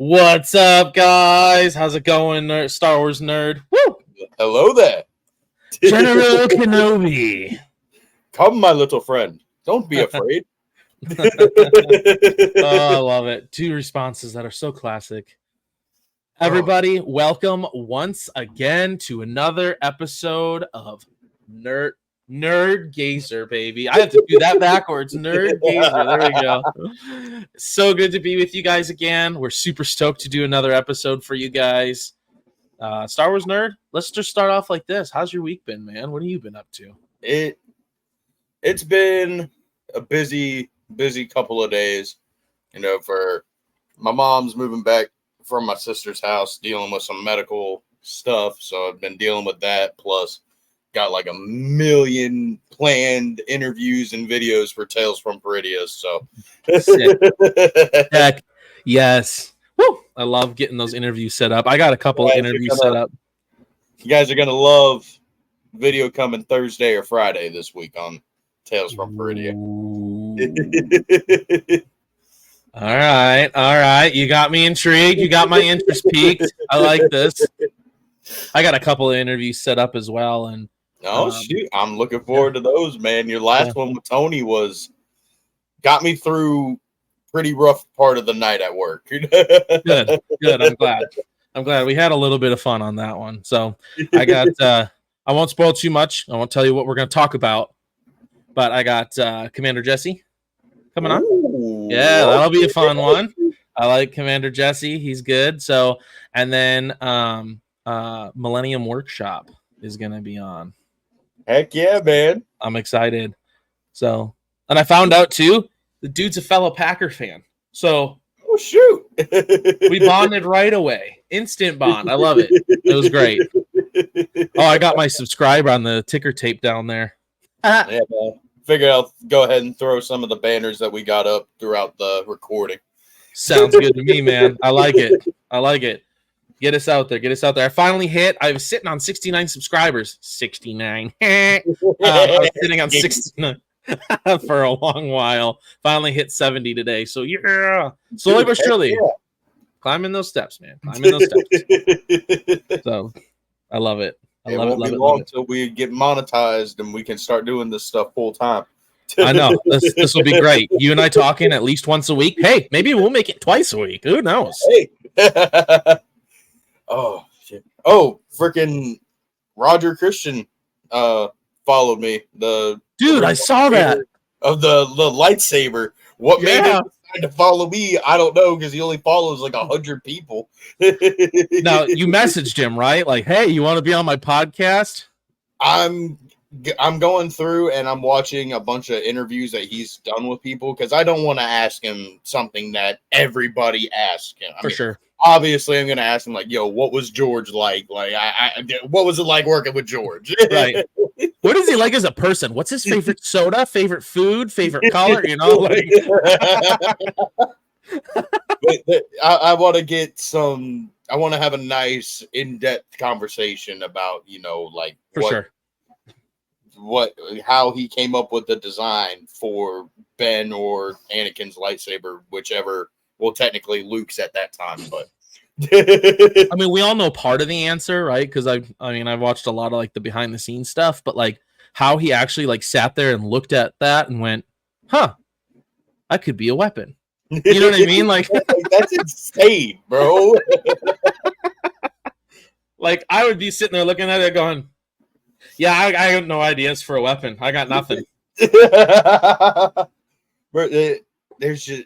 What's up, guys? How's it going, Star Wars nerd? Woo! Hello there. General Kenobi. Come, my little friend. Don't be afraid. Oh, I love it. Two responses that are so classic. Everybody, welcome once again to another episode of NerdGazer, baby. I have to do that backwards. NerdGazer. There we go. So good to be with you guys again. We're super stoked to do another episode for you guys. Star Wars nerd, let's just start off like this. How's your week been, man? What have you been up to? It's been a busy couple of days. You know, for my mom's moving back from my sister's house, dealing with some medical stuff. So I've been dealing with that. Plus, got like a million planned interviews and videos for Tales from Peridia. So, heck, yes. Woo! I love getting those interviews set up. I got a couple of interviews set up. You guys are gonna love video coming Thursday or Friday this week on Tales from Peridia. All right. You got me intrigued. You got my interest piqued. I like this. I got a couple of interviews set up as well, and shoot, I'm looking forward to those, man. Your last one with Tony got me through pretty rough part of the night at work. Good. I'm glad we had a little bit of fun on that one. So I got I won't spoil too much. I won't tell you what we're going to talk about, but I got Commander Jesse coming on. Yeah, that'll be a fun one. I like Commander Jesse. He's good. So, and then Millennium Workshop is going to be on. Heck yeah, man. I'm excited. So, and I found out too, the dude's a fellow Packer fan. So, oh shoot. We bonded right away. Instant bond. I love it. It was great. Oh, I got my subscriber on the ticker tape down there. Yeah, man. Figure I'll go ahead and throw some of the banners that we got up throughout the recording. Sounds good to me, man. I like it. Get us out there. I finally hit. I was sitting on 69 subscribers. 69. I was sitting on 69 for a long while. Finally hit 70 today. So yeah, slowly but surely. Yeah. Climbing those steps, man. So I love it. It won't be long until we get monetized and we can start doing this stuff full time. I know. This will be great. You and I talking at least once a week. Hey, maybe we'll make it twice a week. Who knows? Hey. Oh, shit. Oh, freaking Roger Christian followed me. Dude, I saw that. Of the lightsaber. What made him decide to follow me? I don't know, because he only follows like 100 people. Now, you messaged him, right? Like, hey, you want to be on my podcast? I'm going through and I'm watching a bunch of interviews that he's done with people, because I don't want to ask him something that everybody asks him. For sure. Obviously, I'm going to ask him, like, yo, what was George like? Like, what was it like working with George? Right. What is he like as a person? What's his favorite soda, favorite food, favorite color? You know, like. But I want to get some. I want to have a nice, in-depth conversation about, you know, like how he came up with the design for Ben or Anakin's lightsaber, whichever. Well, technically Luke's at that time, but I mean, we all know part of the answer, right? Because I've watched a lot of like the behind the scenes stuff, but like how he actually like sat there and looked at that and went, "Huh, I could be a weapon." You know what I mean? Like that's insane, bro. Like I would be sitting there looking at it, going, "Yeah, I have no ideas for a weapon. I got nothing." But there's just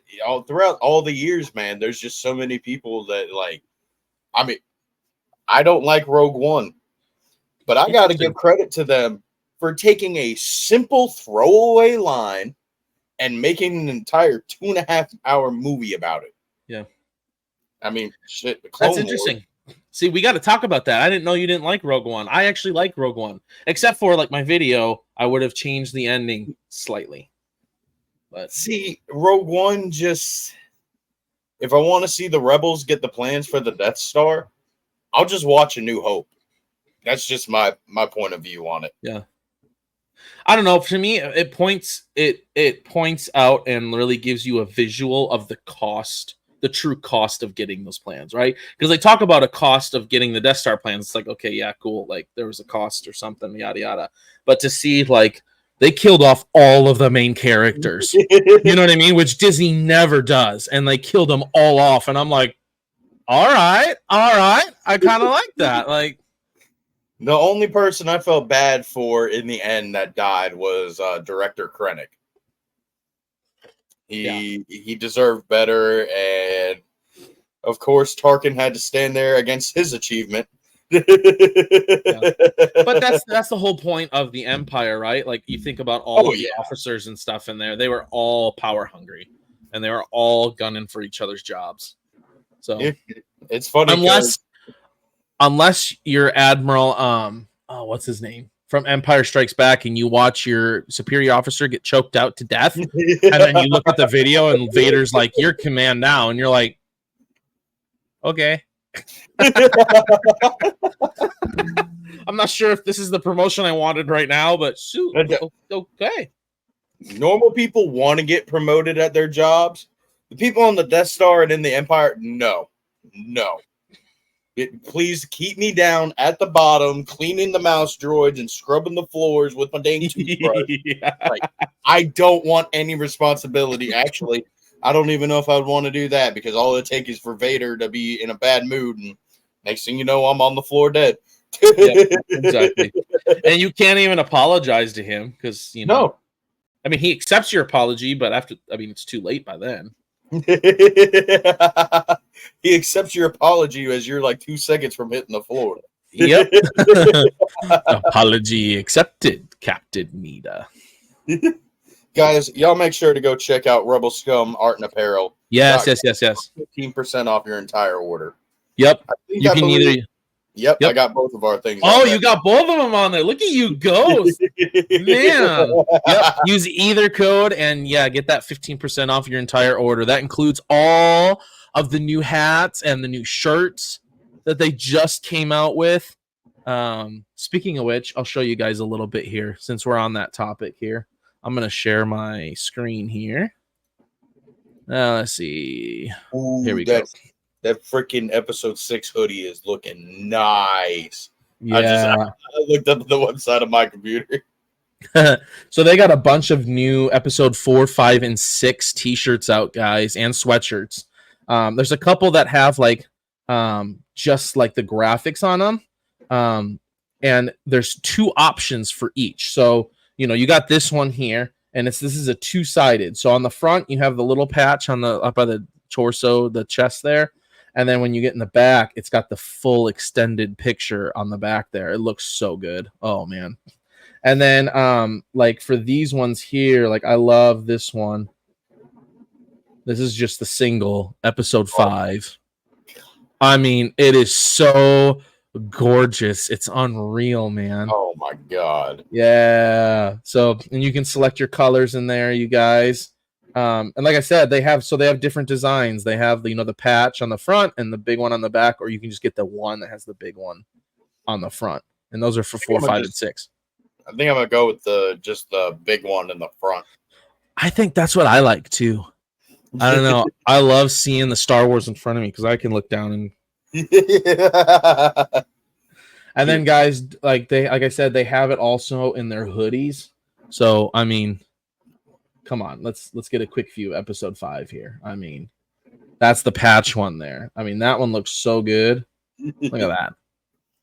throughout all the years, man, there's just so many people that like, I mean, I don't like Rogue One, but I got to give credit to them for taking a simple throwaway line and making an entire 2.5-hour movie about it. Yeah. I mean, shit. That's interesting. See, we got to talk about that. I didn't know you didn't like Rogue One. I actually like Rogue One, except for like my video, I would have changed the ending slightly. But see, Rogue One just, if I want to see the Rebels get the plans for the Death Star, I'll just watch A New Hope. That's just my point of view on it. Yeah. I don't know. For me, it points out and really gives you a visual of the cost the true cost of getting those plans, right? Because they talk about a cost of getting the Death Star plans. It's like, okay, yeah, cool. Like there was a cost or something, yada yada. But to see like they killed off all of the main characters, you know what I mean? Which Disney never does, and they killed them all off. And I'm like, all right, I kind of like that. Like the only person I felt bad for in the end that died was director Krennic. He deserved better, and of course Tarkin had to stand there against his achievement. Yeah. But that's the whole point of the Empire, right? Like you think about all of the officers and stuff in there, they were all power hungry, and they were all gunning for each other's jobs. So it's funny unless you're Admiral what's his name from Empire Strikes Back, and you watch your superior officer get choked out to death, and then you look at the video and Vader's like, "You're command now," and you're like, "Okay." I'm not sure if this is the promotion I wanted right now, but shoot, okay. Normal people want to get promoted at their jobs. The people on the Death Star and in the Empire, no. Please keep me down at the bottom, cleaning the mouse droids and scrubbing the floors with my dang toothbrush. Like, I don't want any responsibility. Actually, I don't even know if I would want to do that, because all it takes is for Vader to be in a bad mood, and next thing you know, I'm on the floor dead. Yeah, exactly. And you can't even apologize to him because, you know, no. I mean, he accepts your apology, but it's too late by then. He accepts your apology as you're like 2 seconds from hitting the floor. Yep. Apology accepted, Captain Nita. Guys, y'all make sure to go check out Rebel Scum Art and Apparel. Yes. 15% off your entire order. Yep. You can either. Yep, I got both of our things. Oh, you got both of them on there. Look at you go. Man. Yep. Use either code and get that 15% off your entire order. That includes all of the new hats and the new shirts that they just came out with. Speaking of which, I'll show you guys a little bit here since we're on that topic here. I'm going to share my screen here. Let's see. Ooh, here we go. That freaking episode 6 hoodie is looking nice. Yeah. I looked up at the website of my computer. So they got a bunch of new episode 4, 5, and 6 t-shirts out, guys, and sweatshirts. There's a couple that have like just like the graphics on them. And there's 2 options for each. So, you know, you got this one here, and this is a 2-sided. So on the front, you have the little patch on the up by the torso, the chest there. And then when you get in the back, it's got the full extended picture on the back there. It looks so good. Oh, man. And then, like, for these ones here, like, I love this one. This is just the single, episode 5. I mean, it is so gorgeous. It's unreal, man. Oh, my God. Yeah. So, and you can select your colors in there, you guys. And like I said, they have different designs. They have the patch on the front and the big one on the back, or you can just get the one that has the big one on the front. And those are for 4, 5, and 6. I think I'm gonna go with just the big one in the front. I think that's what I like too. I don't know. I love seeing the Star Wars in front of me because I can look down and. And then, guys, like I said, they have it also in their hoodies. So I mean. Come on, let's get a quick view. Episode 5 here. I mean, that's the patch one there. I mean, that one looks so good. Look at that.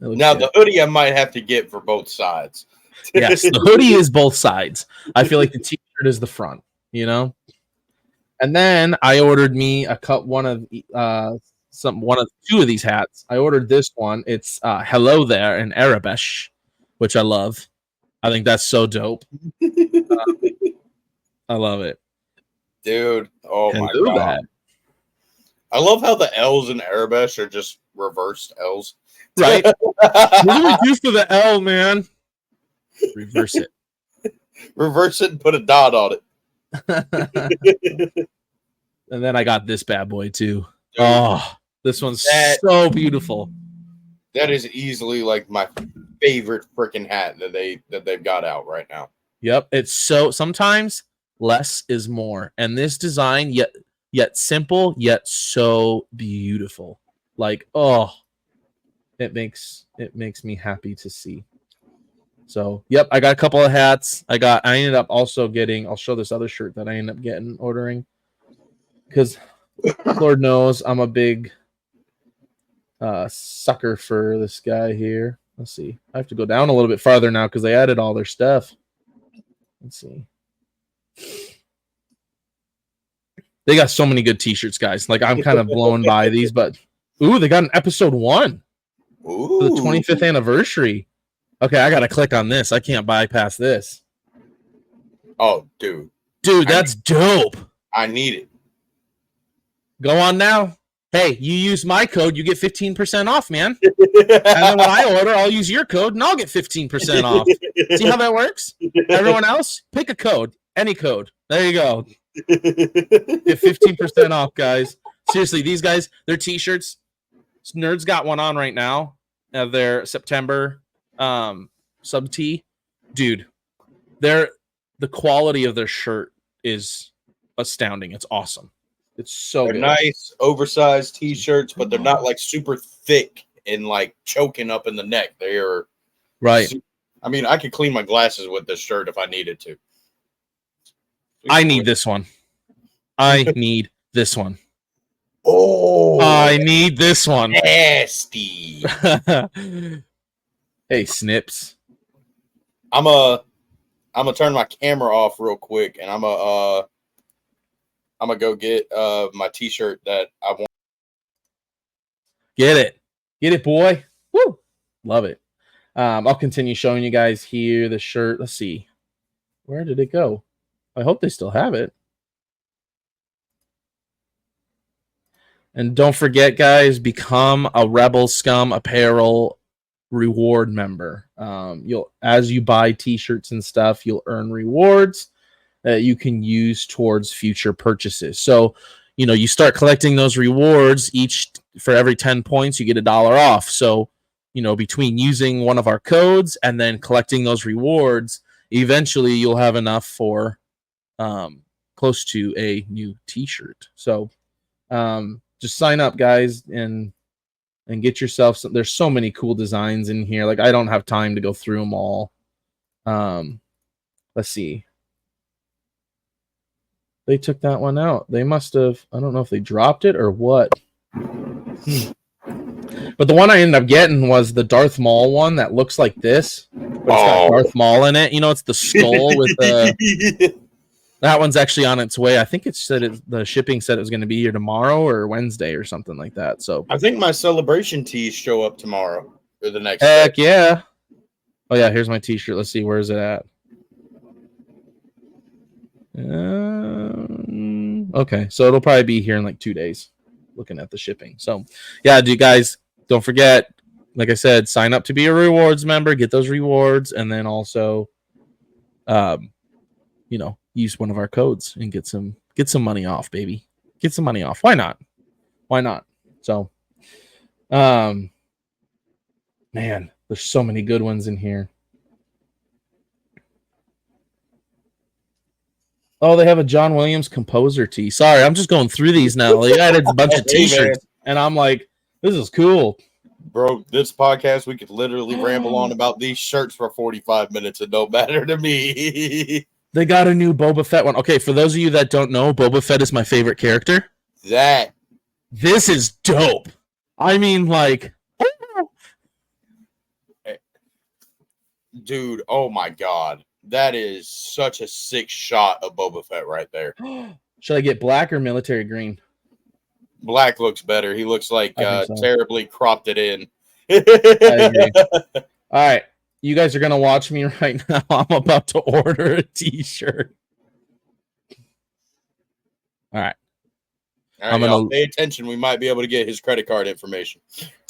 Now good. The hoodie I might have to get for both sides. Yes, the hoodie is both sides. I feel like the t-shirt is the front. You know. And then I ordered me one of 2 of these hats. I ordered this one. It's "Hello There" in Arabish, which I love. I think that's so dope. I love it. Dude, oh my God. I love how the L's in Arabic are just reversed L's. Right? What do we do for the L, man? Reverse it. Reverse it and put a dot on it. And then I got this bad boy too. Dude, oh, this one's so beautiful. That is easily like my favorite freaking hat that they've got out right now. Yep. It's so sometimes less is more. And this design, yet yet simple, yet so beautiful. Like, oh, it makes me happy to see. So, yep, I got a couple of hats. I ended up also getting, I'll show this other shirt that I ended up ordering. Because Lord knows I'm a big sucker for this guy here. Let's see. I have to go down a little bit farther now because they added all their stuff. Let's see. They got so many good t-shirts, guys. Like, I'm kind of blown by these, but ooh, they got an episode 1 for the 25th anniversary. Okay, I gotta click on this. I can't bypass this. Oh, dude, that's dope. I need it. Go on now. Hey, you use my code, you get 15% off, man. And then when I order, I'll use your code and I'll get 15% off. See how that works? Everyone else, pick a code, any code. There you go. Get 15% off, guys. Seriously, these guys, their t-shirts, Nerds got one on right now. Their September sub tee. Dude, the quality of their shirt is astounding. It's awesome. It's so they're good. Nice, oversized t-shirts, but they're not like super thick and like choking up in the neck. They are right. I mean, I could clean my glasses with this shirt if I needed to. I need this one. I need this one. Oh, I need this one. Nasty. Hey, Snips. I'm gonna turn my camera off real quick, and I'm gonna go get my t-shirt that I want. Get it, boy. Woo, love it. I'll continue showing you guys here the shirt. Let's see, where did it go? I hope they still have it. And don't forget, guys, become a Rebel Scum Apparel reward member. As you buy t-shirts and stuff, you'll earn rewards that you can use towards future purchases. So, you start collecting those rewards. For every 10 points, you get $1 off. So, between using one of our codes and then collecting those rewards, eventually you'll have enough for close to a new t-shirt. So just sign up, guys, and get yourself some. There's so many cool designs in here. Like, I don't have time to go through them all. Let's see. They took that one out. They must have. I don't know if they dropped it or what. But the one I ended up getting was the Darth Maul one that looks like this. But it's got Darth Maul in it. It's the skull with the. That one's actually on its way. I think the shipping said it was going to be here tomorrow or Wednesday or something like that. So I think my celebration tees show up tomorrow or the next Heck day. Yeah. Oh, yeah, here's my t-shirt. Let's see. Where is it at? Okay, so it'll probably be here in like 2 days, looking at the shipping. So, yeah, guys, don't forget, like I said, sign up to be a rewards member, get those rewards, and then also, use one of our codes and get some money off, baby. Get some money off. Why not? So, man, there's so many good ones in here. Oh, they have a John Williams composer tee. Sorry, I'm just going through these now. They added a bunch of t-shirts, and I'm like, this is cool. Bro, this podcast, we could literally ramble on about these shirts for 45 minutes. It don't matter to me. They got a new Boba Fett one. Okay, for those of you that don't know, Boba Fett is my favorite character. This is dope. I mean, like... Dude, oh my God. That is such a sick shot of Boba Fett right there. Should I get black or military green? Black looks better. He looks like terribly cropped it in. I agree. All right. You guys are going to watch me right now. I'm about to order a t-shirt. All right. I'm going to pay attention. We might be able to get his credit card information.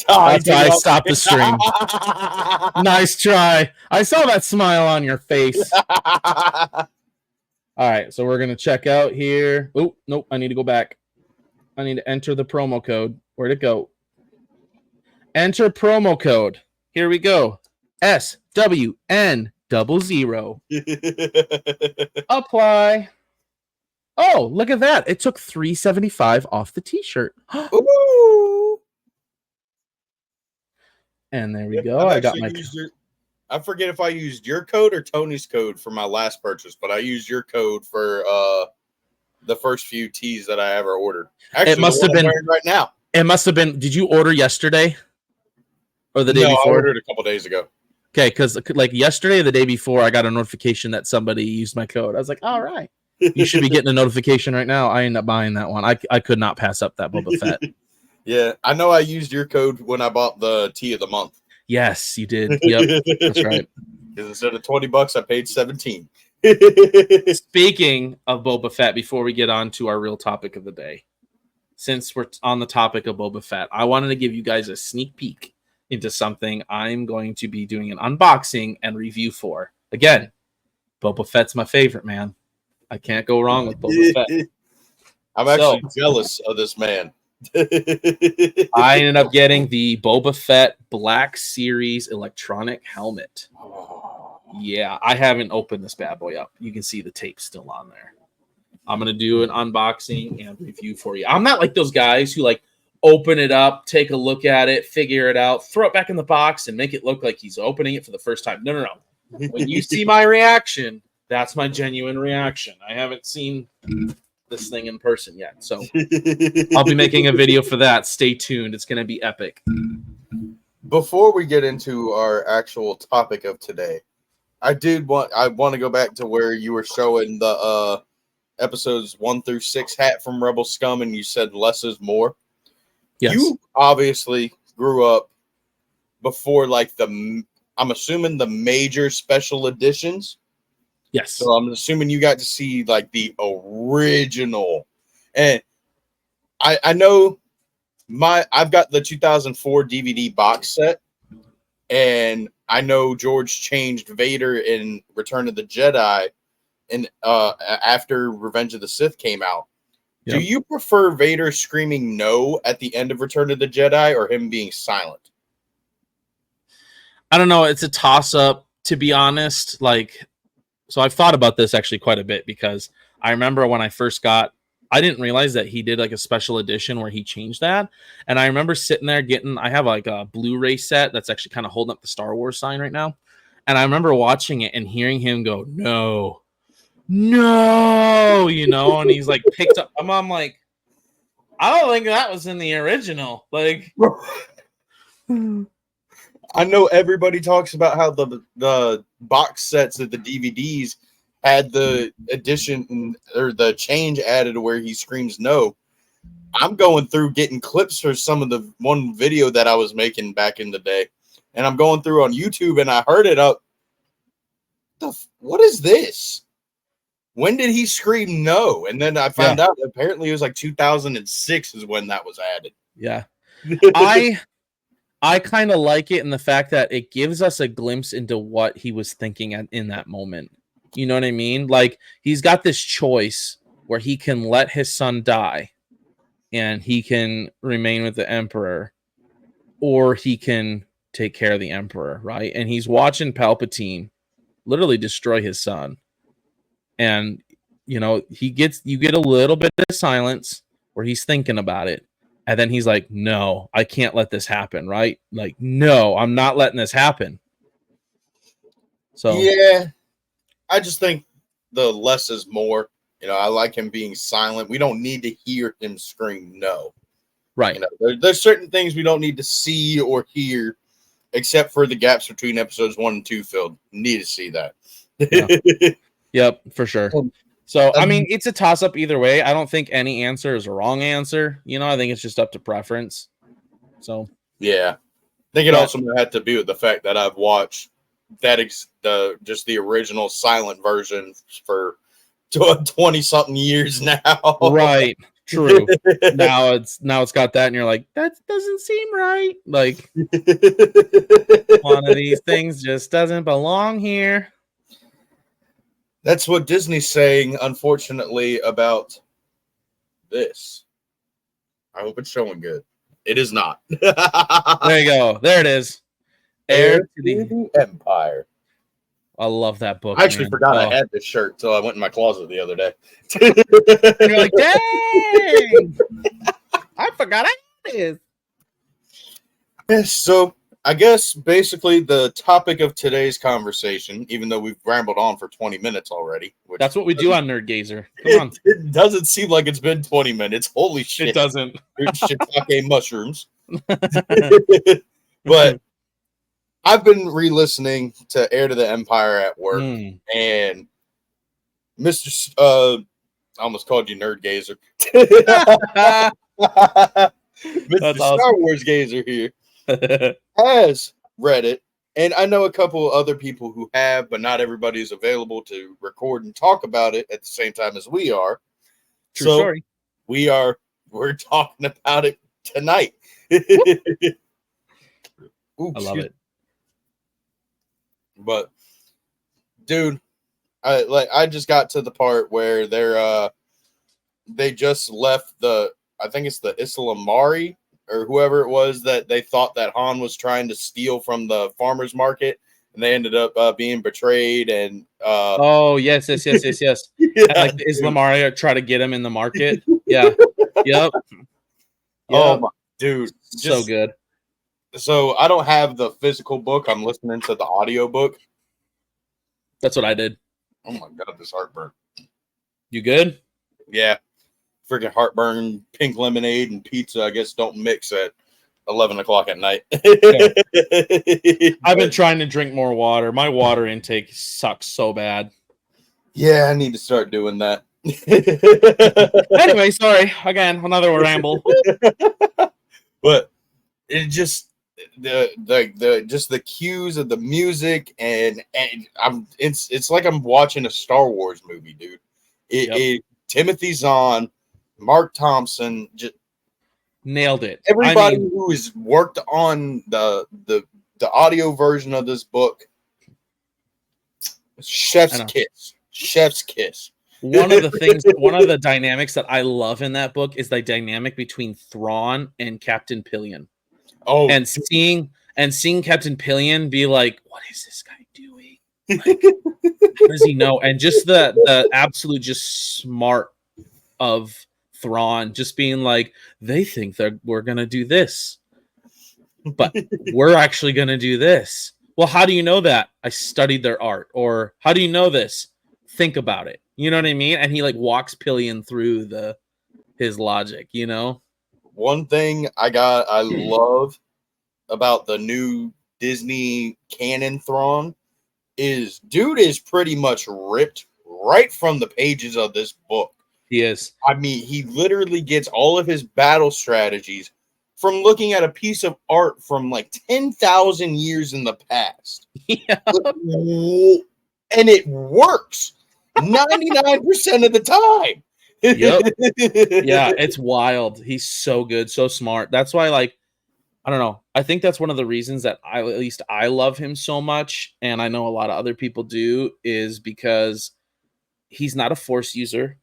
That's why I stopped the stream. Nice try. I saw that smile on your face. All right. So we're going to check out here. Oh, nope. I need to go back. I need to enter the promo code. Where'd it go? Enter promo code. Here we go. SWN00. Apply. Oh, look at that. It took $3.75 off the t-shirt. Ooh. And there we go. I got my I forget if I used your code or Tony's code for my last purchase, but I used your code for the first few tees that I ever ordered. Actually, it must have I'm been wearing right now. It must have been. Did you order yesterday or the day before? I ordered a couple days ago. Okay, because like yesterday or the day before, I got a notification that somebody used my code. I was like, all right. You should be getting a notification right now. I ended up buying that one. I could not pass up that Boba Fett. Yeah, I know I used your code when I bought the tea of the month. Yes, you did. Yep, that's right. Because instead of $20, I paid 17. Speaking of Boba Fett, before we get on to our real topic of the day, since we're on the topic of Boba Fett, I wanted to give you guys a sneak peek into something I'm going to be doing an unboxing and review for. Again, Boba Fett's my favorite, man. I can't go wrong with Boba Fett. I'm actually jealous of this man. I ended up getting the Boba Fett Black Series electronic helmet. Yeah, I haven't opened this bad boy up. You can see the tape still on there. I'm going to do an unboxing and review for you. I'm not like those guys who like open it up, take a look at it, figure it out, throw it back in the box and make it look like he's opening it for the first time. No. When you see my reaction, that's my genuine reaction. I haven't seen this thing in person yet. So I'll be making a video for that. Stay tuned. It's going to be epic. Before we get into our actual topic of today, I want to go back to where you were showing the episodes 1 through 6 hat from Rebel Scum, and you said less is more. Yes. You obviously grew up before like I'm assuming the major special editions. Yes. So I'm assuming you got to see like the original. And I know I've got the 2004 DVD box set, and I know George changed Vader in Return of the Jedi and after Revenge of the Sith came out. Yep. Do you prefer Vader screaming no at the end of Return of the Jedi or him being silent? I don't know. It's a toss-up, to be honest. So I've thought about this actually quite a bit because I remember when I first I didn't realize that he did like a special edition where he changed that. And I remember sitting there I have like a Blu-ray set that's actually kind of holding up the Star Wars sign right now. And I remember watching it and hearing him go, no, and he's like picked up. I'm like, I don't think that was in the original. Like, I know everybody talks about how the box sets of the DVDs had the addition or the change added where he screams no. I'm going through getting clips for some of the one video that I was making back in the day, and I'm going through on YouTube and I heard it up. What is this? When did he scream no? And then I found out apparently it was like 2006 is when that was added. Yeah. I kind of like it in the fact that it gives us a glimpse into what he was thinking in that moment. You know what I mean? Like, he's got this choice where he can let his son die and he can remain with the Emperor, or he can take care of the Emperor, right? And he's watching Palpatine literally destroy his son. And, you get a little bit of silence where he's thinking about it. And then he's like, no, I can't let this happen, right? Like, no, I'm not letting this happen. So, yeah, I just think the less is more. I like him being silent. We don't need to hear him scream no. Right. There's certain things we don't need to see or hear, except for the gaps between episodes 1 and 2 filled. Need to see that. Yeah. Yep, for sure. So, I mean, it's a toss-up either way. I don't think any answer is a wrong answer. I think it's just up to preference. So, yeah. I think it also might have to be with the fact that I've watched just the original silent version for 20-something years now. Right. True. now it's got that, and you're like, that doesn't seem right. Like, one of these things just doesn't belong here. That's what Disney's saying, unfortunately, about this. I hope it's showing good. It is not. There you go. There it is. Heir to the Empire. I love that book. I actually man. forgot I had this shirt until I went in my closet the other day. You're like, dang! I forgot I had this. So I guess basically the topic of today's conversation, even though we've rambled on for 20 minutes already. That's what we do on NerdGazer. Come on. It doesn't seem like it's been 20 minutes. Holy shit. It doesn't. Shiitake mushrooms. But I've been re-listening to Heir to the Empire at work, and Mr. I almost called you NerdGazer. Mr. That's Star awesome. Wars Gazer here has read it, and I know a couple of other people who have, but not everybody is available to record and talk about it at the same time as we are. True story. We're talking about it tonight. Ooh, I love it. But dude, I just got to the part where they just left I think it's the Islamari or whoever it was that they thought that Han was trying to steal from the farmer's market, and they ended up being betrayed. And oh yes. Yeah, And like the Islamari try to get him in the market. Yeah. Yep. Oh my dude, so good. So I don't have the physical book. I'm listening to the audio book. That's what I did. Oh my god, this heartburn. You good? Yeah. Freaking heartburn, pink lemonade, and pizza, I guess, don't mix at 11 o'clock at night. I've been trying to drink more water. My water intake sucks so bad. Yeah, I need to start doing that. Anyway, sorry. Again, another ramble. But it just the cues of the music and it's like I'm watching a Star Wars movie, dude. Timothy Zahn, Mark Thompson, just nailed it. Everybody who has worked on the audio version of this book, chef's kiss. One of the dynamics that I love in that book is the dynamic between Thrawn and Captain Pillion. Oh, and seeing Captain Pillion be like, what is this guy doing? Like, how does he know? And just the absolute just smart of Thrawn, just being like, they think that we're gonna do this, but we're actually gonna do this. Well, how do you know that? I studied their art. Or how do you know this? Think about it. You know what I mean? And he like walks Pillion through his logic, you know? One thing I love about the new Disney canon Thrawn is dude is pretty much ripped right from the pages of this book. He is. I mean, he literally gets all of his battle strategies from looking at a piece of art from like 10,000 years in the past. Yeah. And it works 99% of the time. Yep. Yeah, it's wild. He's so good, so smart. That's why, like, I don't know. I think that's one of the reasons that at least I love him so much, and I know a lot of other people do, is because he's not a force user.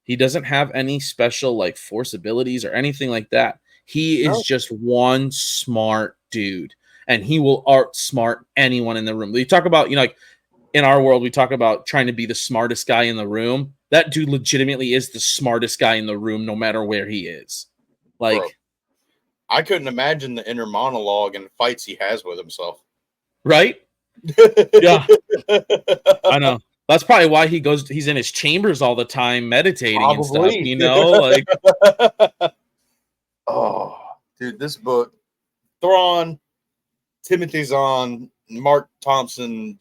He doesn't have any special like force abilities or anything like that. He is just one smart dude, and he will outsmart anyone in the room. We talk about, like in our world, we talk about trying to be the smartest guy in the room. That dude legitimately is the smartest guy in the room, no matter where he is. Like, bro, I couldn't imagine the inner monologue and fights he has with himself. Right? Yeah. I know. That's probably why he's in his chambers all the time meditating and stuff, like. Oh, dude, this book, Thrawn, Timothy Zahn, Mark Thompson,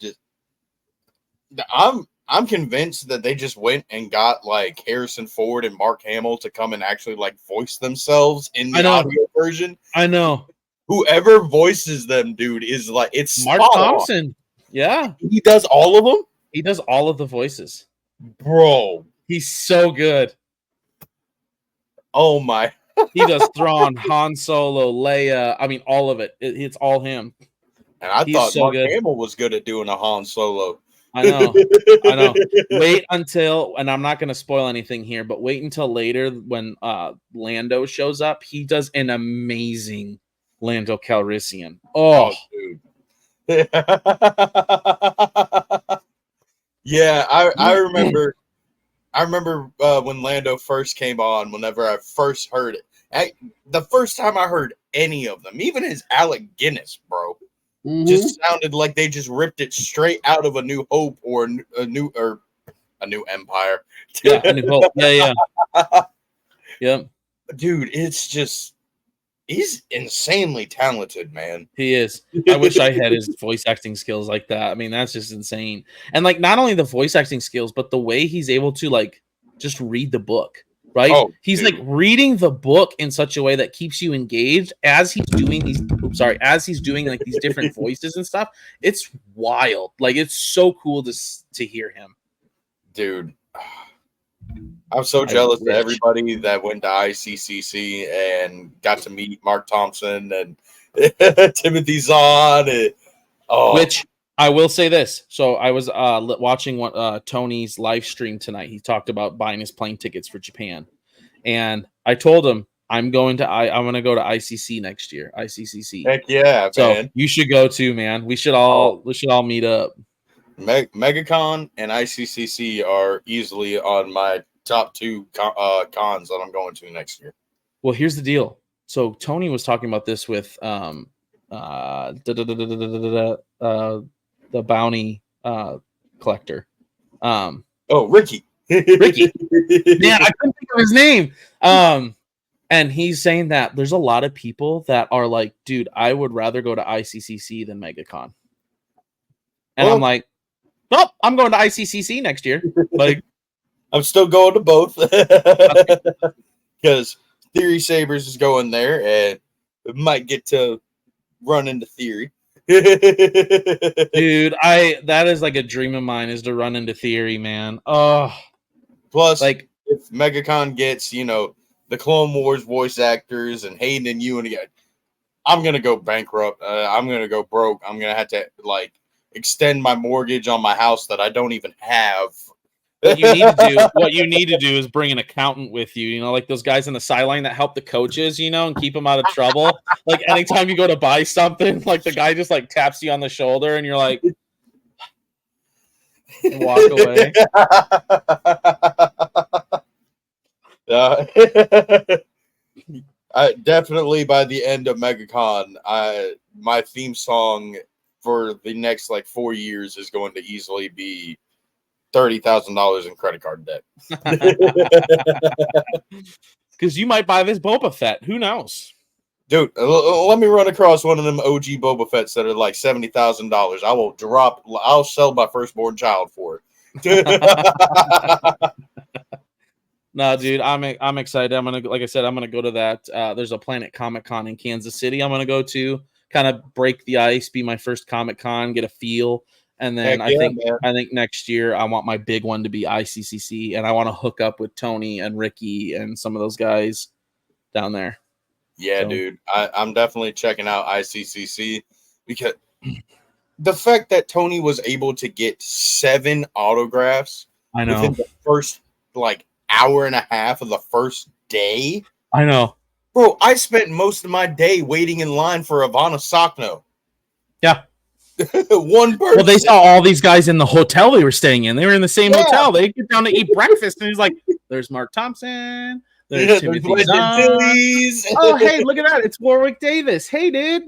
I'm convinced that they just went and got like Harrison Ford and Mark Hamill to come and actually like voice themselves in the audio version. I know. Whoever voices them, dude, is like, it's Mark Thompson. On. Yeah. He does all of them? He does all of the voices. Bro. He's so good. Oh my. He does Thrawn, Han Solo, Leia. I mean, all of it. It's all him. And I thought Mark Hamill was good at doing a Han Solo. I know. Wait until, and I'm not going to spoil anything here, but wait until later when Lando shows up. He does an amazing Lando Calrissian. Oh dude. Yeah, I remember. I remember when Lando first came on. Whenever I first heard it, the first time I heard any of them, even his Alec Guinness, bro, just sounded like they just ripped it straight out of A New Hope or a new Empire. Yeah, A New Hope. Yeah. Yep. Dude, it's just he's insanely talented, man. He is. I wish I had his voice acting skills like that. I mean, that's just insane. And like not only the voice acting skills, but the way he's able to like just read the book, right? Oh, He's dude. like reading the book in such a way that keeps you engaged as he's doing these as he's doing like these different voices and stuff. It's wild. Like it's so cool to hear him. Dude. I'm so jealous of everybody that went to ICCC and got to meet Mark Thompson and Timothy Zahn. Which I will say this. So I was watching Tony's live stream tonight. He talked about buying his plane tickets for Japan. And I told him I'm going to go to ICC next year. ICCC. Heck yeah, so man. You should go too, man. We should all meet up. MegaCon and ICCC are easily on my top two cons that I'm going to next year. Well, here's the deal. So Tony was talking about this with the bounty collector. Ricky. Ricky. Man, I couldn't think of his name. And he's saying that there's a lot of people that are like, dude, I would rather go to ICCC than MegaCon. And I'm like, nope, I'm going to ICCC next year. Like, I'm still going to both because Theory Sabers is going there, and it might get to run into Theory. Dude, that is like a dream of mine is to run into Theory, man. Oh, plus, like if MegaCon gets the Clone Wars voice actors and Hayden and Ewan again, I'm gonna go bankrupt. I'm gonna go broke. I'm gonna have to extend my mortgage on my house that I don't even have. What you need to do is bring an accountant with you, like those guys in the sideline that help the coaches, and keep them out of trouble. Like anytime you go to buy something, like the guy just like taps you on the shoulder and you're like and walk away. I definitely by the end of MegaCon, my theme song for the next 4 years is going to easily be $30,000 in credit card debt. Because you might buy this Boba Fett. Who knows? Dude, let me run across one of them OG Boba Fetts that are like $70,000. I'll sell my firstborn child for it. No, dude, I'm excited. I'm gonna go to that. There's a Planet Comic Con in Kansas City. I'm gonna go to kind of break the ice, be my first Comic Con, get a feel. And then I think next year I want my big one to be ICCC, and I want to hook up with Tony and Ricky and some of those guys down there. Yeah, dude, I'm definitely checking out ICCC because the fact that Tony was able to get 7 autographs within the first hour and a half of the first day. I know, bro. I spent most of my day waiting in line for Ivana Sakno. Yeah. One person. Well, they saw all these guys in the hotel they were staying in. They were in the same hotel. They get down to eat breakfast, and he's like, "There's Mark Thompson. There's Timothy Zahn. Oh, hey, look at that! It's Warwick Davis. Hey, dude!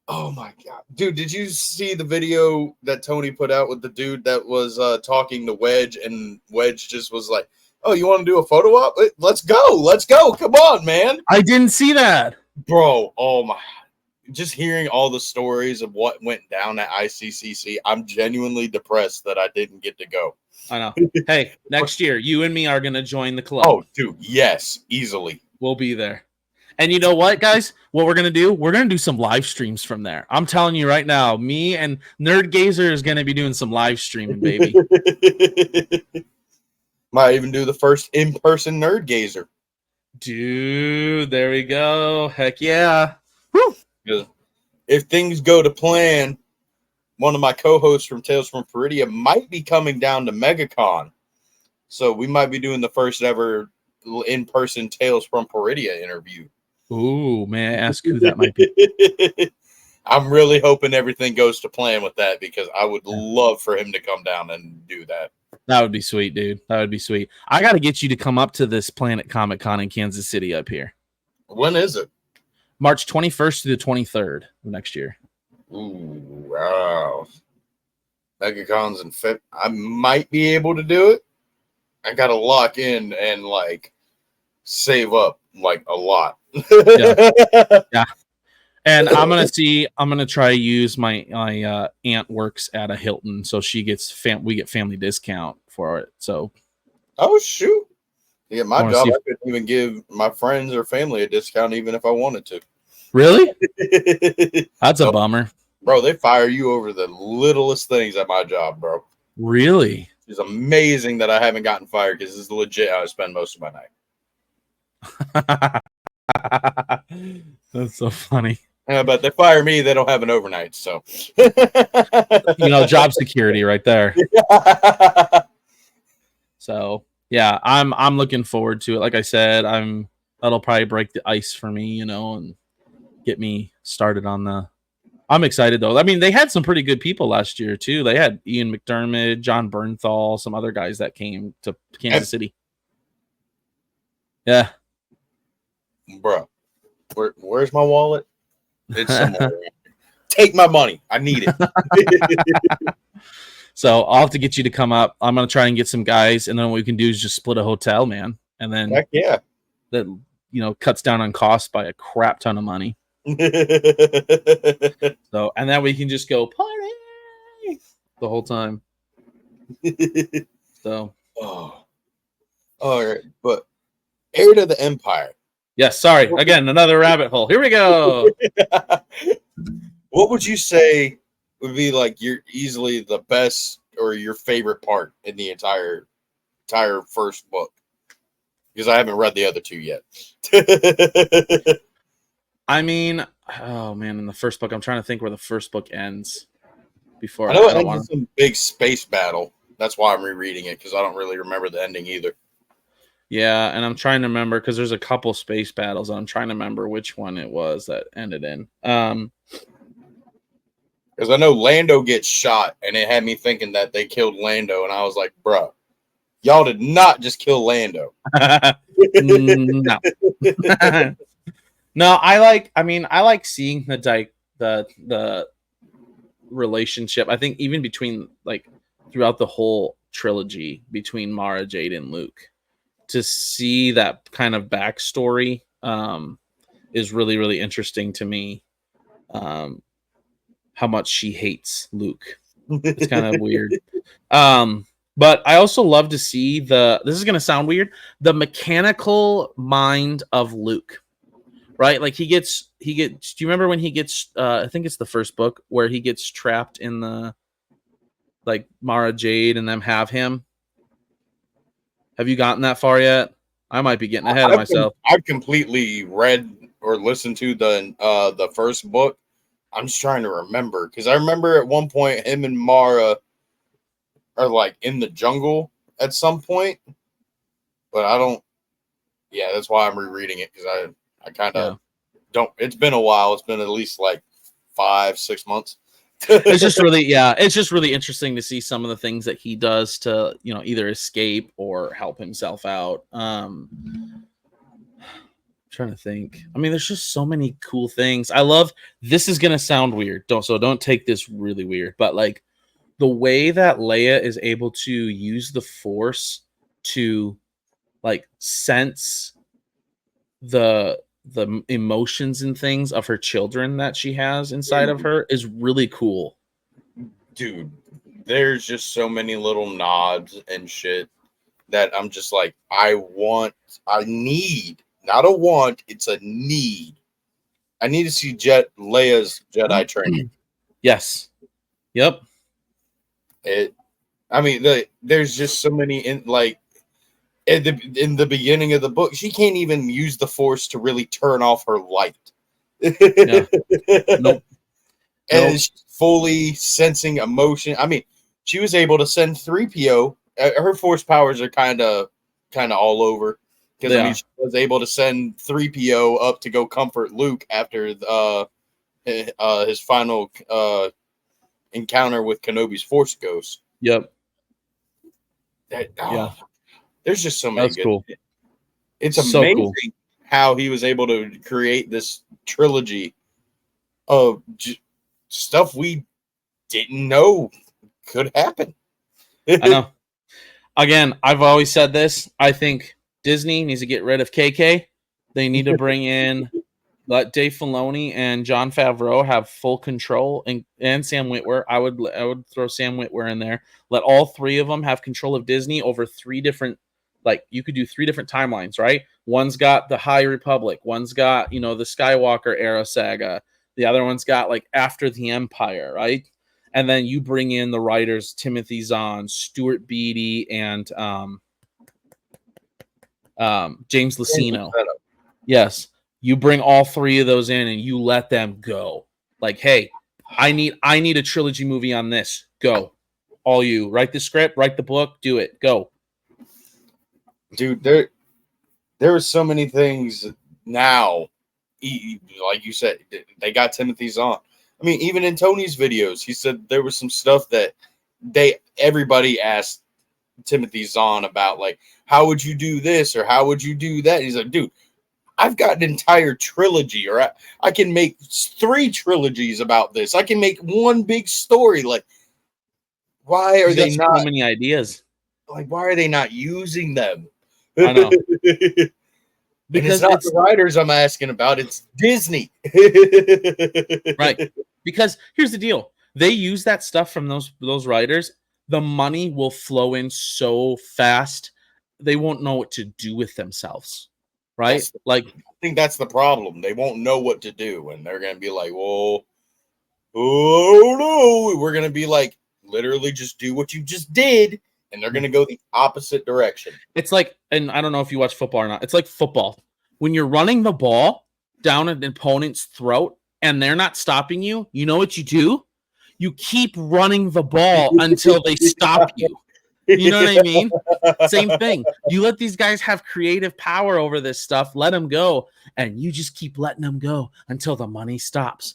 Oh my god, dude! Did you see the video that Tony put out with the dude that was talking to Wedge, and Wedge just was like, "Oh, you want to do a photo op? Let's go! Come on, man!" I didn't see that, bro. Oh my. Just hearing all the stories of what went down at ICCC, I'm genuinely depressed that I didn't get to go. I know. Hey, next year, you and me are going to join the club. Oh, dude, yes, easily. We'll be there. And you know what, guys? What we're going to do? We're going to do some live streams from there. I'm telling you right now, me and NerdGazer is going to be doing some live streaming, baby. Might even do the first in-person NerdGazer. Dude, there we go. Heck yeah. Woo! If things go to plan, one of my co-hosts from Tales from Peridia might be coming down to MegaCon. So we might be doing the first ever in-person Tales from Peridia interview. Ooh, may I ask who that might be? I'm really hoping everything goes to plan with that because I would love for him to come down and do that. That would be sweet, dude. That would be sweet. I got to get you to come up to this Planet Comic Con in Kansas City up here. When is it? March 21st to the 23rd of next year. Ooh, wow. MegaCon's in Feb. I might be able to do it. I got to lock in and like save up like a lot. Yeah. And I'm gonna try to use my aunt works at a Hilton, so she gets we get family discount for it. So, oh shoot, yeah, my job I if, couldn't even give my friends or family a discount even if I wanted to. Really? That's a bummer, bro. They fire you over the littlest things at my job, bro. Really? It's amazing that I haven't gotten fired because this is legit how I spend most of my night. That's so funny. But they fire me, they don't have an overnight, so job security right there. So yeah, I'm looking forward to it. Like I said, that'll probably break the ice for me, and get me started on the. I'm excited though. I mean, they had some pretty good people last year too. They had Ian McDermott, John Bernthal, some other guys that came to Kansas City. Yeah, bro, where's my wallet? It's somewhere. Take my money. I need it. So I'll have to get you to come up. I'm gonna try and get some guys, and then what we can do is just split a hotel, man. And then heck yeah, that cuts down on costs by a crap ton of money. So and then we can just go party the whole time. So all right, but Heir to the Empire. Yes, sorry. Again, another rabbit hole. Here we go. What would you say would be like easily the best or your favorite part in the entire first book? Because I haven't read the other two yet. I mean, oh man, in the first book, I'm trying to think where the first book ends. Before I know it ends in some big space battle. That's why I'm rereading it because I don't really remember the ending either. Yeah, and I'm trying to remember because there's a couple space battles, and I'm trying to remember which one it was that ended in. Because I know Lando gets shot, and it had me thinking that they killed Lando, and I was like, bruh, y'all did not just kill Lando. No. No, I like seeing the relationship. I think even between throughout the whole trilogy between Mara Jade and Luke. To see that kind of backstory is really, really interesting to me. How much she hates Luke. It's kind of weird. But I also love to see this is going to sound weird, the mechanical mind of Luke, right? Like do you remember when he gets, I think it's the first book where he gets trapped in the, Mara Jade and them have him. Have you gotten that far yet? I might be getting ahead of myself. I've completely read or listened to the first book. I'm just trying to remember because I remember at one point him and Mara are in the jungle at some point, but I don't. Yeah, that's why I'm rereading it because I kind of don't. It's been a while. It's been at least 5-6 months. It's just really interesting to see some of the things that he does to either escape or help himself out. I'm trying to think. I mean, there's just so many cool things. I love. This is gonna sound weird. Don't take this really weird, but the way that Leia is able to use the Force to sense the emotions and things of her children that she has inside of her is really cool. Dude, there's just so many little nods and shit that I'm just I need, not a want, it's a need. I need to see Leia's Jedi training. Yes. Yep. There's just so many in the beginning of the book, she can't even use the Force to really turn off her light. Yeah. Nope. And she's fully sensing emotion. I mean, she was able to send 3PO. Her Force powers are kind of all over because she was able to send 3PO up to go comfort Luke after his final encounter with Kenobi's Force Ghost. Yep. Yeah. There's just so many That's good. cool. It's So amazing cool. how he was able to create this trilogy of stuff we didn't know could happen. I know. Again, I've always said this. I think Disney needs to get rid of KK. They need to bring in, let Dave Filoni and Jon Favreau have full control, and Sam Witwer. I would throw Sam Witwer in there. Let all three of them have control of Disney over three different, like you could do three different timelines, right? One's got the High Republic, one's got, the Skywalker era saga, the other one's got like after the Empire, right? And then you bring in the writers Timothy Zahn, Stuart Beattie, and James Luceno. Yes, you bring all three of those in and you let them go. Like, hey, I need a trilogy movie on this. Go, all you. Write the script, write the book, do it. Go, dude. There are so many things now. Like you said, they got Timothy Zahn. I mean, even in Tony's videos, he said there was some stuff that everybody asked Timothy Zahn about, like, how would you do this or how would you do that? He's like, dude, I've got an entire trilogy, or I can make 3 trilogies about this. I can make one big story. Like, why are they not? So many ideas. Like, why are they not using them? I know. Because it's not the writers I'm asking about, it's Disney. Right. Because here's the deal. They use that stuff from those writers. The money will flow in so fast, they won't know what to do with themselves. Right? I think that's the problem. They won't know what to do, and they're going to be like, well, oh no. We're going to be like, literally just do what you just did. And they're going to go the opposite direction. It's like, and I don't know if you watch football or not. It's like football. When you're running the ball down an opponent's throat and they're not stopping you, you know what you do? You keep running the ball until they stop you. You know what I mean? Same thing. You let these guys have creative power over this stuff, let them go, and you just keep letting them go until the money stops.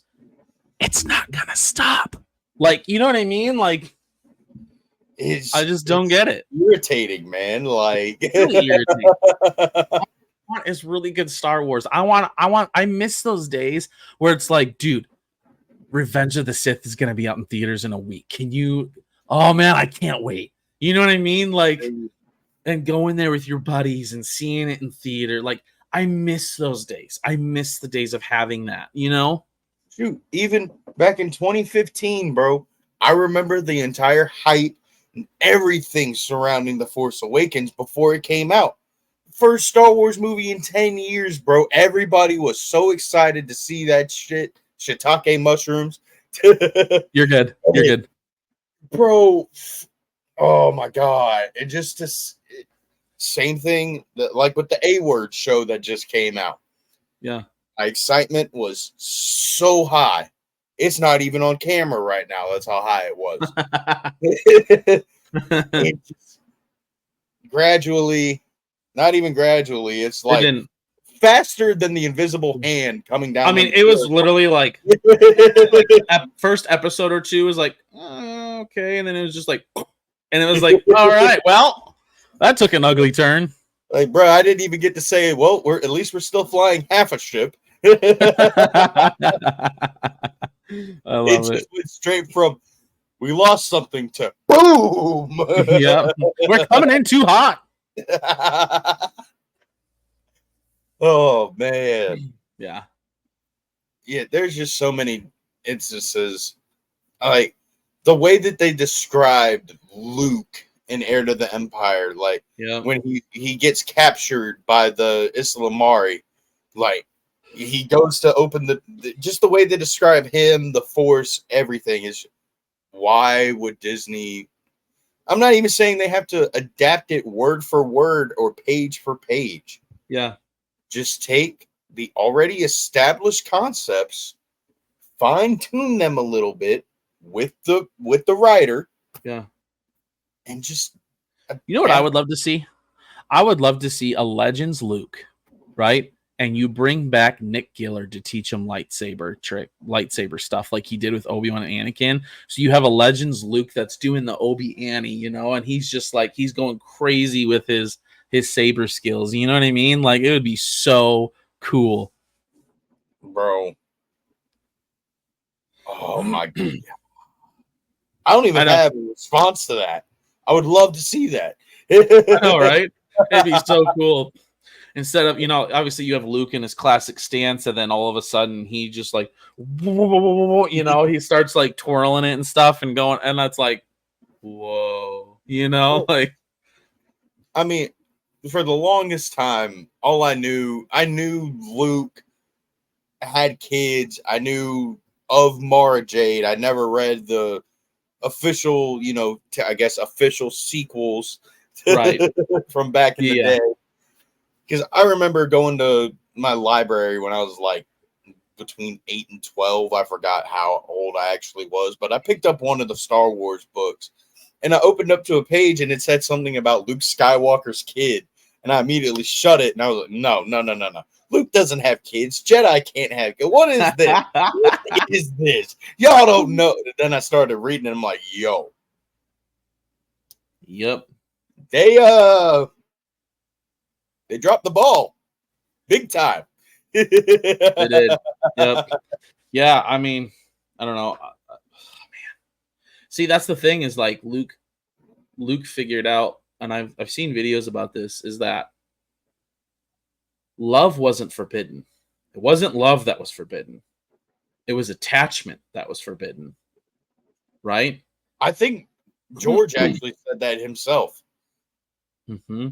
It's not going to stop. Like, you know what I mean? Like, I just don't get it. Irritating, man. Like, it's really irritating. I want is really good Star Wars. I miss those days where it's like, dude, Revenge of the Sith is going to be out in theaters in a week. Can you? Oh man, I can't wait. You know what I mean? Like, and going there with your buddies and seeing it in theater. Like, I miss those days. I miss the days of having that. You know? Shoot, even back in 2015, bro, I remember the entire hype and everything surrounding The Force Awakens before it came out. First Star Wars movie in 10 years, bro. Everybody was so excited to see that shit. Shiitake mushrooms. You're good. You're good. Bro, oh my God. It just same thing that, like with the A-Word show that just came out. Yeah. My excitement was so high. It's not even on camera right now. That's how high it was. It just gradually, not even gradually, it's like faster than the invisible hand coming down. I mean, it was literally like first episode or two was like, okay. And then it was just like, and it was like, all right, well, that took an ugly turn. Like, bro, I didn't even get to say, well, at least we're still flying half a ship. I love it. Just went straight from we lost something to boom. Yeah, we're coming in too hot. Oh man, yeah. There's just so many instances, like the way that they described Luke in Heir to the Empire, like when he gets captured by the Islamari, like he goes to open just the way they describe him, the Force, everything is. Why would Disney? I'm not even saying they have to adapt it word for word or page for page. Yeah. Just take the already established concepts, fine tune them a little bit with the writer. Yeah. And just, you know what I would love to see? I would love to see a Legends Luke, right? and you bring back Nick Gillard to teach him lightsaber stuff like he did with Obi-Wan and Anakin. So you have a Legends Luke that's doing the Obi-Annie, you know, and he's just like, he's going crazy with his saber skills. You know what I mean? Like, it would be so cool. Bro. Oh my God. I don't even have a response to that. I would love to see that. I know, right? It'd be so cool. Instead of, you know, obviously you have Luke in his classic stance, and then all of a sudden he just like, you know, he starts like twirling it and stuff and going, and that's like, whoa, you know, like. I mean, for the longest time, all I knew Luke had kids. I knew of Mara Jade. I never read the official, you know, I guess official sequels Right. from back in the day. Because I remember going to my library when I was like between 8 and 12. I forgot how old I actually was, but I picked up one of the Star Wars books and I opened up to a page and it said something about Luke Skywalker's kid. And I immediately shut it and I was like, no. Luke doesn't have kids. Jedi can't have kids. What is this? What is this? Y'all don't know. And then I started reading and I'm like, yo. Yep. They dropped the ball big time. They did. Yep. Yeah, I mean, I don't know. Man. See, that's the thing is like Luke figured out, and I've seen videos about this, is that love wasn't forbidden. It wasn't love that was forbidden. It was attachment that was forbidden. Right? I think George actually said that himself. Mm-hmm.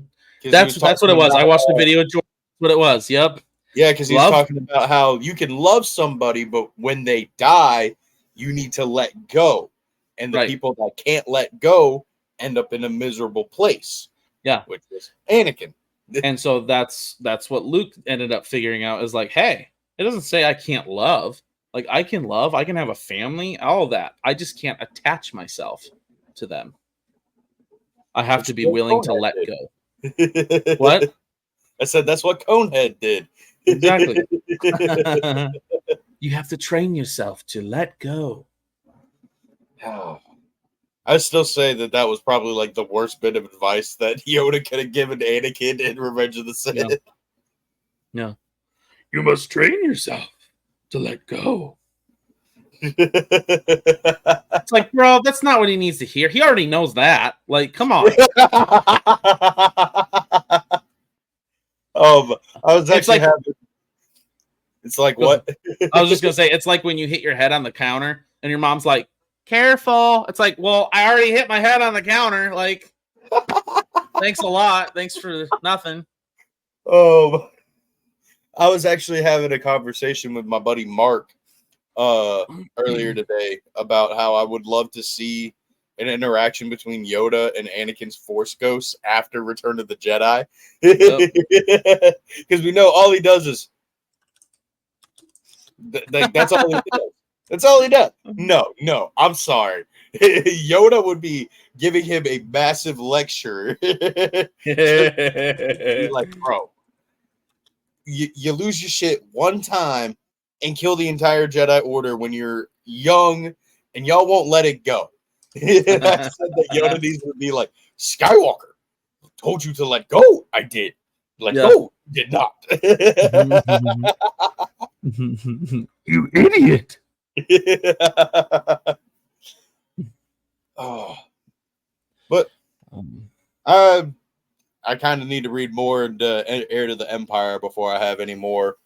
That's what it was. I watched the video of George. That's what it was. Yep. Yeah, because he's talking about how you can love somebody, but when they die, you need to let go. And the people that can't let go end up in a miserable place. Yeah. Which was Anakin. And so that's what Luke ended up figuring out, is like, hey, it doesn't say I can't love. Like, I can love, I can have a family, all of that. I just can't attach myself to them. I have to be willing to let go. What? I said that's what Conehead did. Exactly. You have to train yourself to let go. I still say that was probably like the worst bit of advice that Yoda could have given Anakin in Revenge of the Sith. Yeah. You must train yourself to let go. It's like, bro, that's not what he needs to hear. He already knows that. Like, come on. I was actually It's like what? I was just gonna say, it's like when you hit your head on the counter and your mom's like, careful. It's like, well, I already hit my head on the counter. Like, thanks a lot. Thanks for nothing. I was actually having a conversation with my buddy Mark earlier today about how I would love to see an interaction between Yoda and Anakin's Force Ghosts after Return of the Jedi. Because we know all he does is that's all he does. That's all he does. No, I'm sorry. Yoda would be giving him a massive lecture. Be like, bro, you lose your shit one time and kill the entire Jedi Order when you're young, and y'all won't let it go. I said that Yoda needs to be like, Skywalker, told you to let go. I did. Let go. Did not. You idiot. But I kind of need to read more into Heir to the Empire before I have any more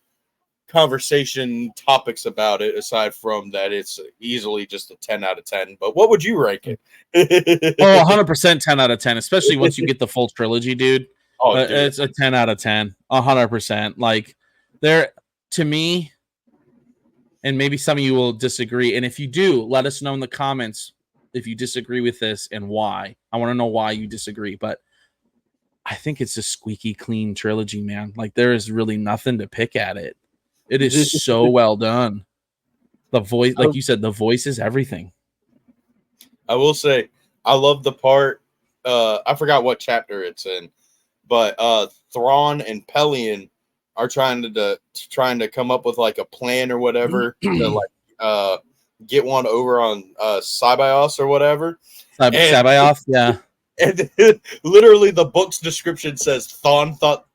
conversation topics about it, aside from that it's easily just a 10 out of 10. But what would you rank it? 100% 10 out of 10, especially once you get the full trilogy, dude. Dude. It's a 10 out of 10. 100%. Like, there, to me, and maybe some of you will disagree, and if you do, let us know in the comments if you disagree with this and why. I want to know why you disagree, but I think it's a squeaky clean trilogy, man. Like, there is really nothing to pick at it. It is so well done. The voice, like you said, the voice is everything. I will say, I love the part, I forgot what chapter it's in, but Thrawn and Pelion are trying to come up with like a plan or whatever to like get one over on Cybios or whatever. Sabayoth, yeah. And literally the book's description says Thrawn thought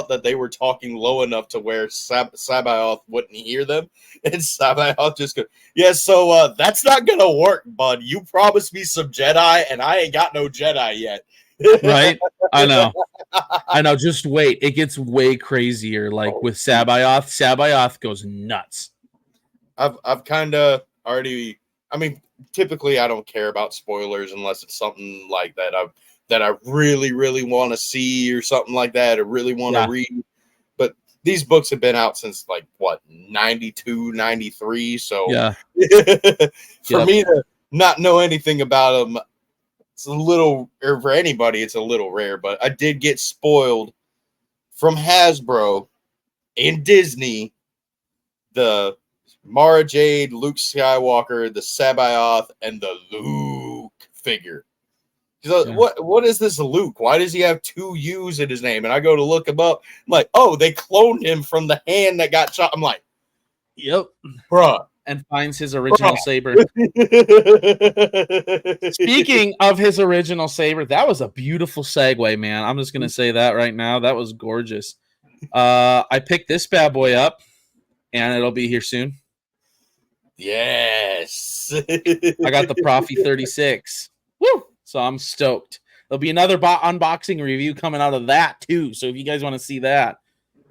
that they were talking low enough to where Sabaoth wouldn't hear them. And Sabaoth just goes, yeah, so that's not going to work, bud. You promised me some Jedi, and I ain't got no Jedi yet. Right? I know. Just wait. It gets way crazier. Like with Sabayoth. Sabayoth goes nuts. I've kind of already, I mean, typically I don't care about spoilers unless it's something like that I really, really want to see or something like that, or really want to read. But these books have been out since like what, 92, 93. So for me to not know anything about them, it's a little, or for anybody, it's a little rare. But I did get spoiled from Hasbro and Disney, the Mara Jade, Luke Skywalker, the Sabaoth, and the Luke figure. What is this Luke? Why does he have two U's in his name? And I go to look him up. I'm like, oh, they cloned him from the hand that got shot. I'm like, yep, bruh. And finds his original saber. Speaking of his original saber, that was a beautiful segue, man. I'm just gonna say that right now. That was gorgeous. I picked this bad boy up, and it'll be here soon. Yes. I got the Profi 36. Woo! So I'm stoked. There'll be another unboxing review coming out of that too. So if you guys want to see that,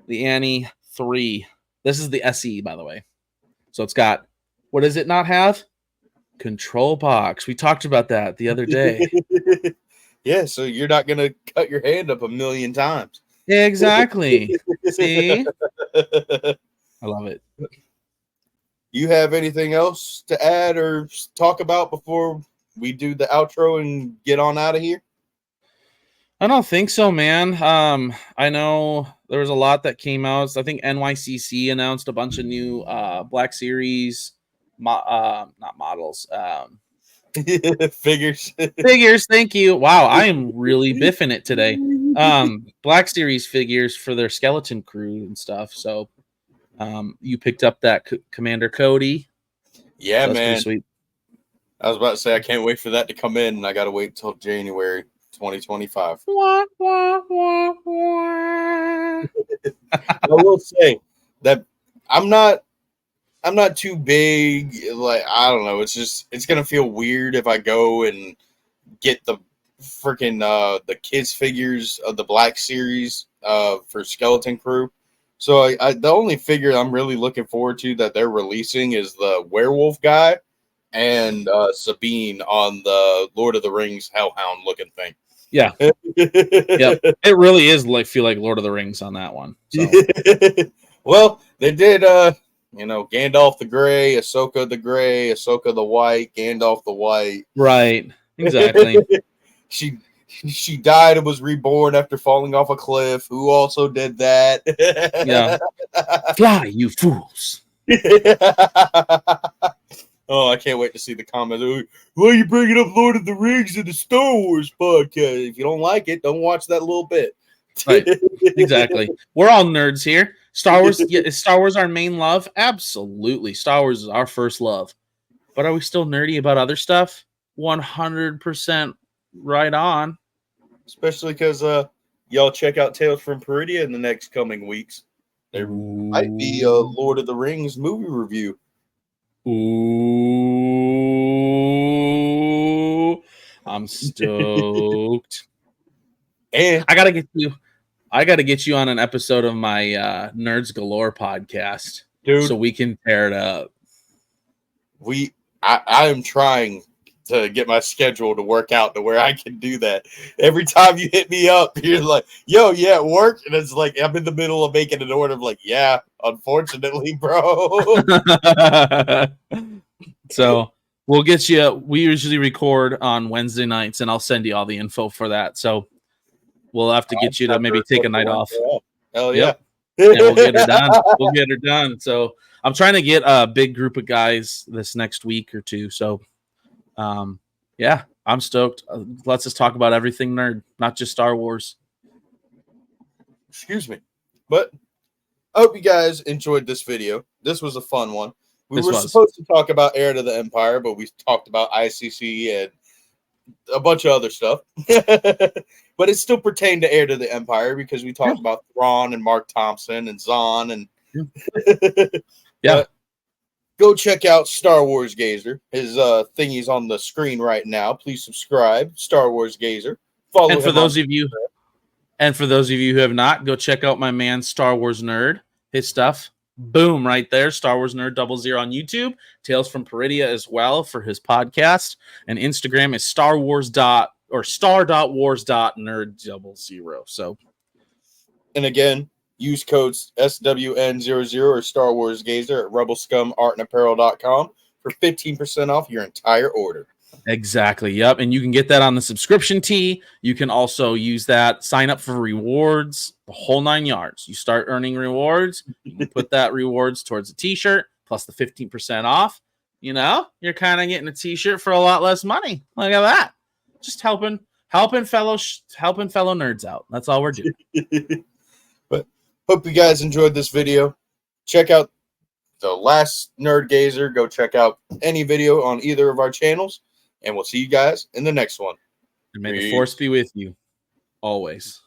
the Annie 3. This is the SE, by the way. So it's got, what does it not have? Control box. We talked about that the other day. Yeah, so you're not going to cut your hand up a million times. Exactly. See? I love it. You have anything else to add or talk about before we do the outro and get on out of here? I don't think so, man. I know there was a lot that came out. I think NYCC announced a bunch of new Black Series, not models, figures. Figures. Thank you. Wow, I am really biffing it today. Black Series figures for their skeleton crew and stuff. So, you picked up that Commander Cody. Yeah, so man. Sweet. I was about to say I can't wait for that to come in, and I got to wait till January 2025. Wah, wah, wah, wah. I will say that I'm not too big. Like, I don't know. It's gonna feel weird if I go and get the freaking the kids figures of the Black Series for Skeleton Crew. So the only figure I'm really looking forward to that they're releasing is the werewolf guy and Sabine on the Lord of the Rings Hellhound looking thing. Yeah. Yep. It really is feel like Lord of the Rings on that one. So. Well, they did Gandalf the Gray, Ahsoka the Gray, Ahsoka the White, Gandalf the White. Right. Exactly. She died and was reborn after falling off a cliff. Who also did that? Yeah. Fly, you fools. Oh, I can't wait to see the comments. Why are you bringing up Lord of the Rings in the Star Wars podcast? If you don't like it, don't watch that little bit. Right. Exactly. We're all nerds here. Star Wars, is Star Wars our main love? Absolutely. Star Wars is our first love. But are we still nerdy about other stuff? 100% right on. Especially because y'all check out Tales from Peridia in the next coming weeks. There might be a Lord of the Rings movie review. Ooh, I'm stoked. And I gotta get you on an episode of my Nerds Galore podcast, dude, so we can tear it up. I am trying to get my schedule to work out to where I can do that. Every time you hit me up, you're like, yo, yeah, it worked. And it's like, I'm in the middle of making an order. I'm like, yeah, unfortunately, bro. So we'll get you. We usually record on Wednesday nights, and I'll send you all the info for that. So we'll have to get you to maybe take a night off. Hell yeah. And we'll get her done. We'll get her done. So I'm trying to get a big group of guys this next week or two. So, yeah, I'm stoked. Let's just talk about everything nerd, not just Star Wars. Excuse me. But I hope you guys enjoyed this video. This was a fun one. We were was. supposed to talk about Heir to the Empire, but we talked about ICC and a bunch of other stuff. But it still pertained to Heir to the Empire because we talked about Thrawn and Mark Thompson and Zahn and Yeah. Go check out Star Wars Gazer. His thingy's on the screen right now. Please subscribe, Star Wars Gazer. Follow And for him those of you who have not, go check out my man Star Wars Nerd. His stuff. Boom, right there. Star Wars Nerd 00 on YouTube. Tales from Peridia as well for his podcast. And Instagram is star.wars.nerd00. So, and again, use codes SWN00 or Star Wars Gazer at rebelscumartandapparel.com for 15% off your entire order. Exactly. Yep. And you can get that on the subscription tee. You can also use that, sign up for rewards, the whole 9 yards. You start earning rewards, you can put that rewards towards a t-shirt plus the 15% off. You know, you're kind of getting a t-shirt for a lot less money. Look at that. Just helping fellow nerds out. That's all we're doing. But hope you guys enjoyed this video. Check out the last NerdGazer. Go check out any video on either of our channels. And we'll see you guys in the next one. And may the force be with you always.